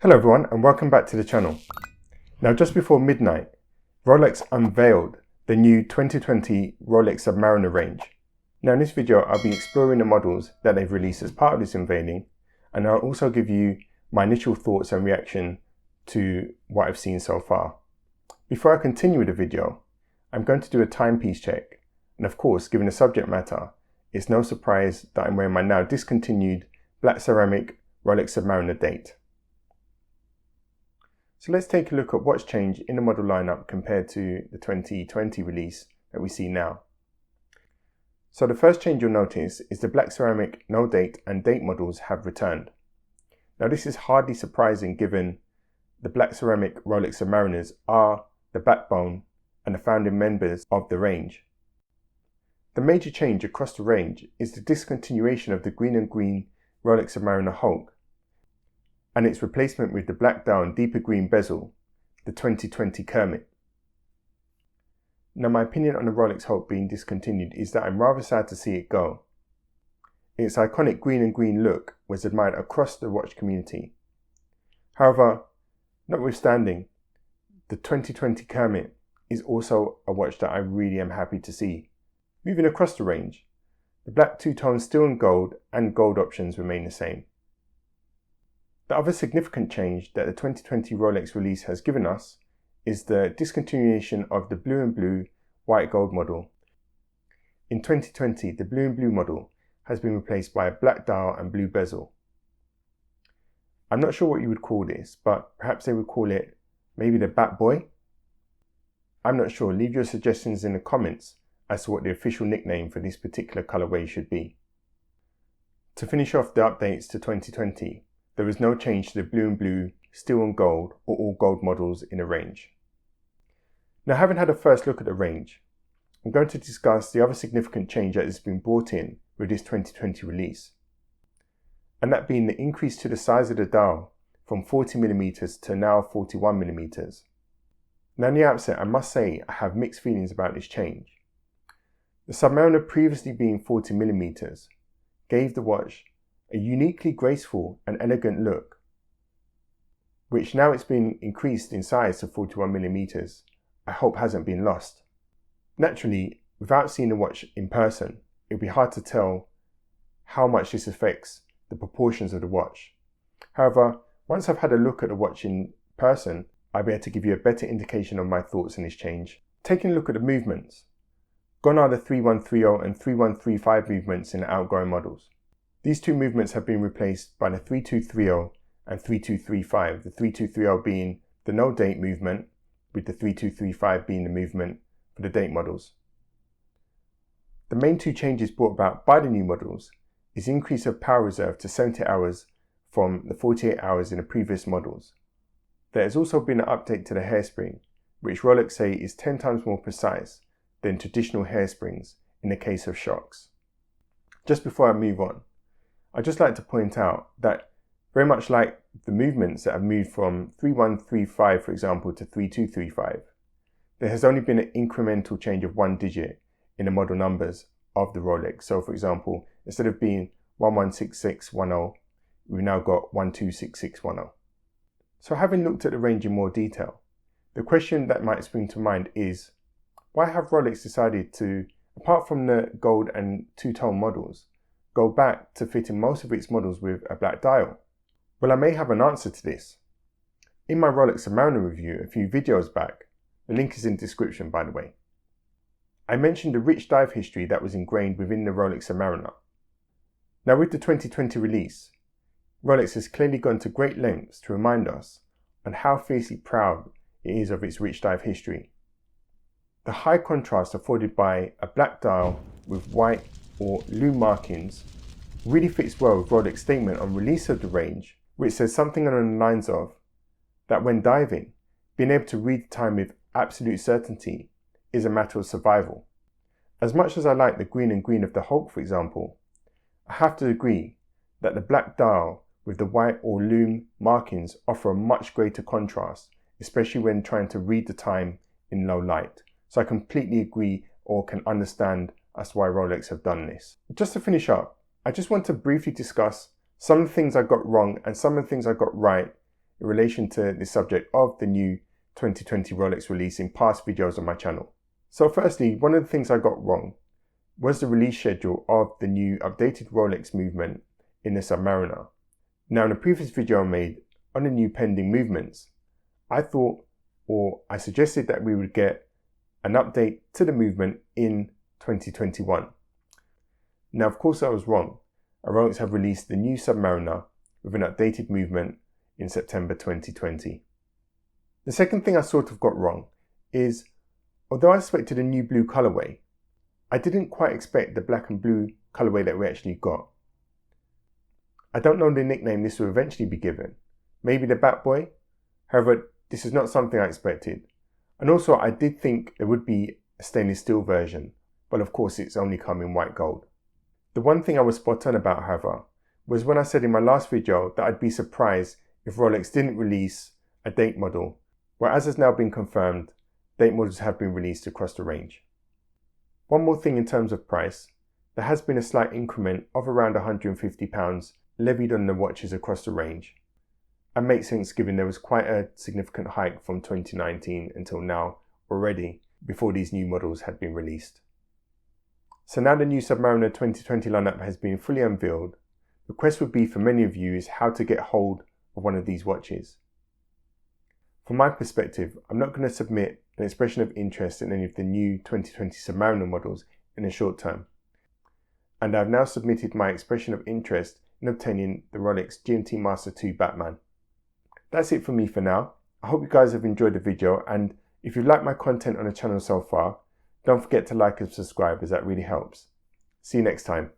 Hello everyone and welcome back to the channel. Now just before midnight, Rolex unveiled the new 2020 Rolex Submariner range. Now in this video I'll be exploring the models that they've released as part of this unveiling, and I'll also give you my initial thoughts and reaction to what I've seen so far. Before I continue with the video, I'm going to do a timepiece check, and of course given the subject matter, it's no surprise that I'm wearing my now discontinued black ceramic Rolex Submariner date. So let's take a look at what's changed in the model lineup compared to the 2020 release that we see now. So the first change you'll notice is the black ceramic no date and date models have returned. Now this is hardly surprising given the black ceramic Rolex Submariners are the backbone and the founding members of the range. The major change across the range is the discontinuation of the green and green Rolex Submariner Hulk and its replacement with the black dial and deeper green bezel, the 2020 Kermit. Now my opinion on the Rolex Hulk being discontinued is that I'm rather sad to see it go. Its iconic green and green look was admired across the watch community. However, notwithstanding, the 2020 Kermit is also a watch that I really am happy to see. Moving across the range, the black two-tone steel and gold options remain the same. The other significant change that the 2020 Rolex release has given us is the discontinuation of the blue and blue white gold model. In 2020, the blue and blue model has been replaced by a black dial and blue bezel. I'm not sure what you would call this, but perhaps they would call it maybe the Bat Boy? I'm not sure. Leave your suggestions in the comments as to what the official nickname for this particular colorway should be. To finish off the updates to 2020, there is no change to the blue and blue, steel and gold, or all gold models in the range. Now, having had a first look at the range, I'm going to discuss the other significant change that has been brought in with this 2020 release, and that being the increase to the size of the dial from 40mm to now 41mm. Now, in the outset, I must say I have mixed feelings about this change. The Submariner, previously being 40mm, gave the watch a uniquely graceful and elegant look, which now it's been increased in size to 41mm, I hope hasn't been lost. Naturally, without seeing the watch in person, it would be hard to tell how much this affects the proportions of the watch. However, once I've had a look at the watch in person, I'll be able to give you a better indication of my thoughts on this change. Taking a look at the movements, gone are the 3130 and 3135 movements in the outgoing models. These two movements have been replaced by the 3230 and 3235, the 3230 being the no date movement, with the 3235 being the movement for the date models. The main two changes brought about by the new models is increase of power reserve to 70 hours from the 48 hours in the previous models. There has also been an update to the hairspring, which Rolex say is 10 times more precise than traditional hairsprings in the case of shocks. Just before I move on, I'd just like to point out that very much like the movements that have moved from 3135, for example, to 3235, there has only been an incremental change of one digit in the model numbers of the Rolex. So for example, instead of being 116610, we've now got 126610. So having looked at the range in more detail, the question that might spring to mind is, why have Rolex decided to, apart from the gold and two-tone models, go back to fitting most of its models with a black dial? Well, I may have an answer to this. In my Rolex Submariner review a few videos back, the link is in the description by the way, I mentioned the rich dive history that was ingrained within the Rolex Submariner. Now with the 2020 release, Rolex has clearly gone to great lengths to remind us on how fiercely proud it is of its rich dive history. The high contrast afforded by a black dial with white or lume markings really fits well with Rolex's statement on release of the range, which says something along the lines of that when diving, being able to read the time with absolute certainty is a matter of survival. As much as I like the green and green of the Hulk, for example, I have to agree that the black dial with the white or lume markings offer a much greater contrast, especially when trying to read the time in low light. So I completely agree or can understand as to why Rolex have done this. Just to finish up, I just want to briefly discuss some of the things I got wrong and some of the things I got right in relation to the subject of the new 2020 Rolex release in past videos on my channel. So firstly, one of the things I got wrong was the release schedule of the new updated Rolex movement in the Submariner. Now in a previous video I made on the new pending movements, I suggested that we would get an update to the movement in 2021. Now of course I was wrong. Rolex have released the new Submariner with an updated movement in September 2020. The second thing I sort of got wrong is, although I expected a new blue colorway, I didn't quite expect the black and blue colorway that we actually got. I don't know the nickname this will eventually be given, maybe the Bat Boy. However, this is not something I expected. And also I did think there would be a stainless steel version, but of course it's only come in white gold. The one thing I was spot on about, however, was when I said in my last video that I'd be surprised if Rolex didn't release a date model, where as has now been confirmed, date models have been released across the range. One more thing in terms of price, there has been a slight increment of around £150 levied on the watches across the range, and makes sense given there was quite a significant hike from 2019 until now already before these new models had been released. So now the new Submariner 2020 lineup has been fully unveiled, the quest would be for many of you is how to get hold of one of these watches. From my perspective, I'm not going to submit an expression of interest in any of the new 2020 Submariner models in the short term. And I've now submitted my expression of interest in obtaining the Rolex GMT Master 2 Batman. That's it for me for now. I hope you guys have enjoyed the video, and if you've liked my content on the channel so far, don't forget to like and subscribe as that really helps. See you next time.